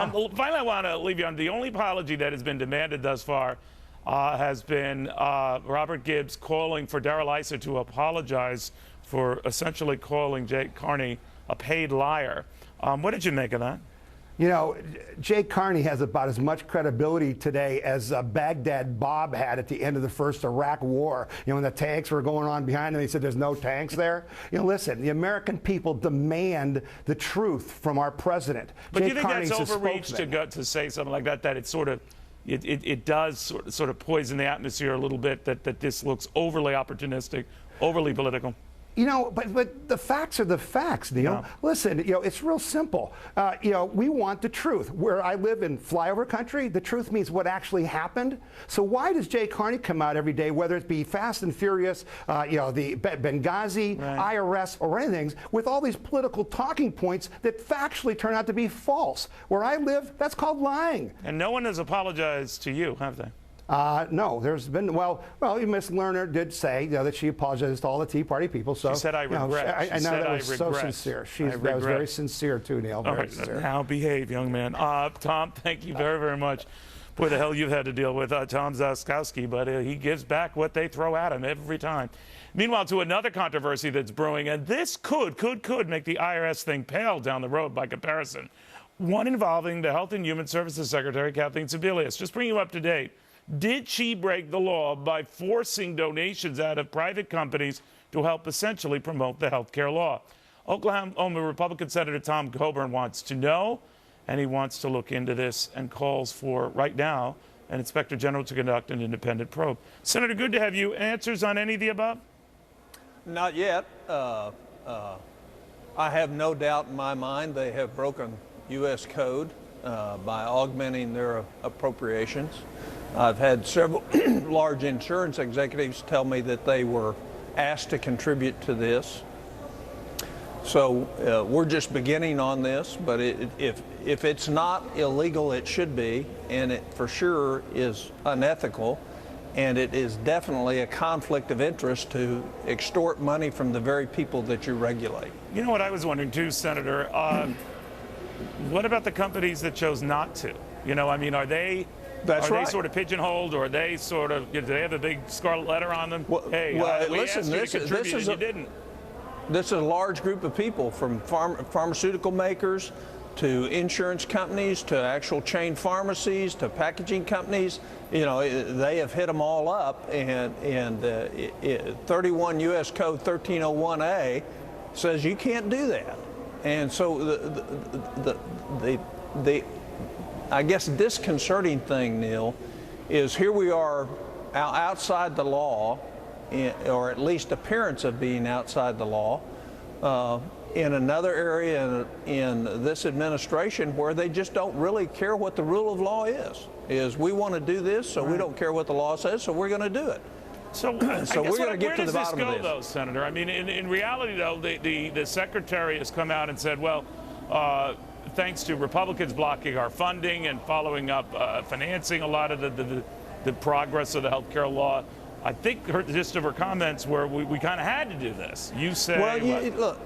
Yeah. Finally, I want to leave you on the only apology that has been demanded thus far has been Robert Gibbs calling for Darrell Issa to apologize for essentially calling Jay Carney a paid liar. What did you make of that? You know, Jay Carney has about as much credibility today as Baghdad Bob had at the end of the first Iraq War. You know, when the tanks were going on behind him, he said there's no tanks there. You know, listen, the American people demand the truth from our president. But Jay do you think Carney's that's overreach to say something like that, that it's sort of, it does sort of poison the atmosphere a little bit, that this looks overly opportunistic, overly political? You know, but the facts are the facts, Neil. Yeah. Listen, you know, it's real simple. You know, we want the truth. Where I live in flyover country, the truth means what actually happened. So why does Jay Carney come out every day, whether it be Fast and Furious, you know, the Benghazi, right, IRS, or anything, with all these political talking points that factually turn out to be false? Where I live, that's called lying. And no one has apologized to you, have they? No, there's been, well, Miss Lerner did say, you know, that she apologizes to all the Tea Party people. So she said, I regret. I know that was so sincere. That was very sincere, too, Neil. Very sincere. Now behave, young man. Tom, thank you very, very much. Boy, the hell you've had to deal with Tom Zaskowski, but he gives back what they throw at him every time. Meanwhile, to another controversy that's brewing, and this could make the IRS thing pale down the road by comparison. One involving the Health and Human Services Secretary, Kathleen Sebelius. Just bring you up to date. Did she break the law by forcing donations out of private companies to help essentially promote the health care law? Oklahoma Republican Senator Tom Coburn wants to know, and he wants to look into this and calls for, right now, an inspector general to conduct an independent probe. Senator, good to have you. Answers on any of the above? Not yet. I have no doubt in my mind they have broken U.S. code by augmenting their appropriations. I've had several large insurance executives tell me that they were asked to contribute to this. So we're just beginning on this, but if it's not illegal, it should be, and it for sure is unethical, and it is definitely a conflict of interest to extort money from the very people that you regulate. You know what I was wondering too, Senator? What about the companies that chose not to? You know, I mean, are they sort of pigeonholed, or are they sort of, do they have a big scarlet letter on them? Well, hey, we asked you to contribute and you didn't. This is a large group of people, from pharmaceutical makers to insurance companies to actual chain pharmacies to packaging companies. You know, they have hit them all up, and 31 U.S. Code 1301A says you can't do that. And so I guess disconcerting thing, Neil, is here we are outside the law, or at least appearance of being outside the law, in another area in this administration where they just don't really care what the rule of law is we want to do this, so we don't care what the law says, so we're going to do it. So we're going to get to the bottom of this. Where does this go, though, Senator? I mean, in reality, though, the Secretary has come out and said, well, thanks to Republicans blocking our funding and following up financing a lot of the progress of the health care law, I think the gist of her comments were we kind of had to do this. You say, well, look,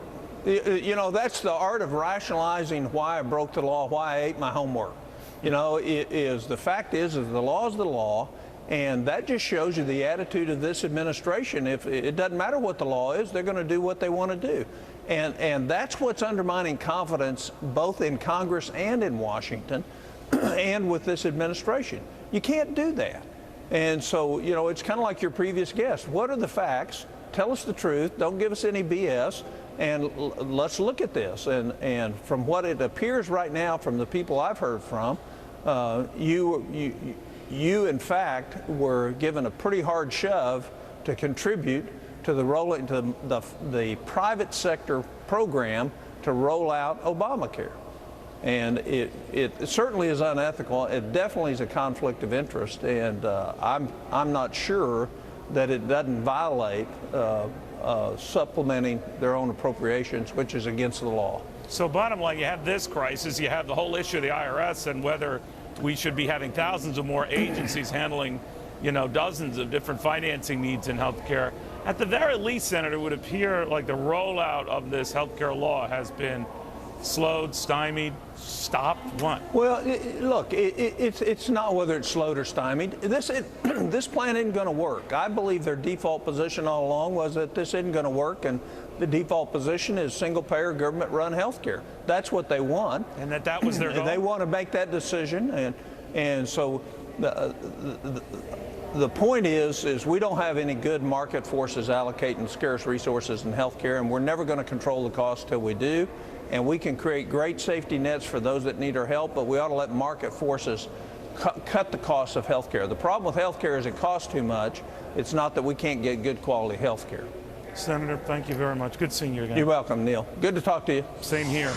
you know, that's the art of rationalizing why I broke the law, why I ate my homework. You know, the fact is the law is the law, and that just shows you the attitude of this administration. If it doesn't matter what the law is, they're going to do what they want to do. And that's what's undermining confidence both in Congress and in Washington and with this administration. You can't do that. And so, you know, it's kind of like your previous guest. What are the facts? Tell us the truth. Don't give us any BS. And let's look at this. And from what it appears right now from the people I've heard from, you in fact were given a pretty hard shove to contribute to the private sector program to roll out Obamacare. And it certainly is unethical. It definitely is a conflict of interest, and I'm not sure that it doesn't violate supplementing their own appropriations, which is against the law. So bottom line, you have this crisis, you have the whole issue of the IRS and whether we should be having thousands of more agencies handling, you know, dozens of different financing needs in health care. At the very least, Senator, it would appear like the rollout of this health care law has been slowed, stymied, stopped, what? Well, look, it's not whether it's slowed or stymied. This plan isn't going to work. I believe their default position all along was that this isn't going to work, and the default position is single-payer, government-run health care. That's what they want. And that was their goal? They want to make that decision, and so the point is we don't have any good market forces allocating scarce resources in health care, and we're never going to control the cost till we do. And we can create great safety nets for those that need our help, but we ought to let market forces cut the cost of health care. The problem with health care is it costs too much. It's not that we can't get good quality health care. Senator, thank you very much. Good seeing you again. You're welcome, Neil. Good to talk to you. Same here.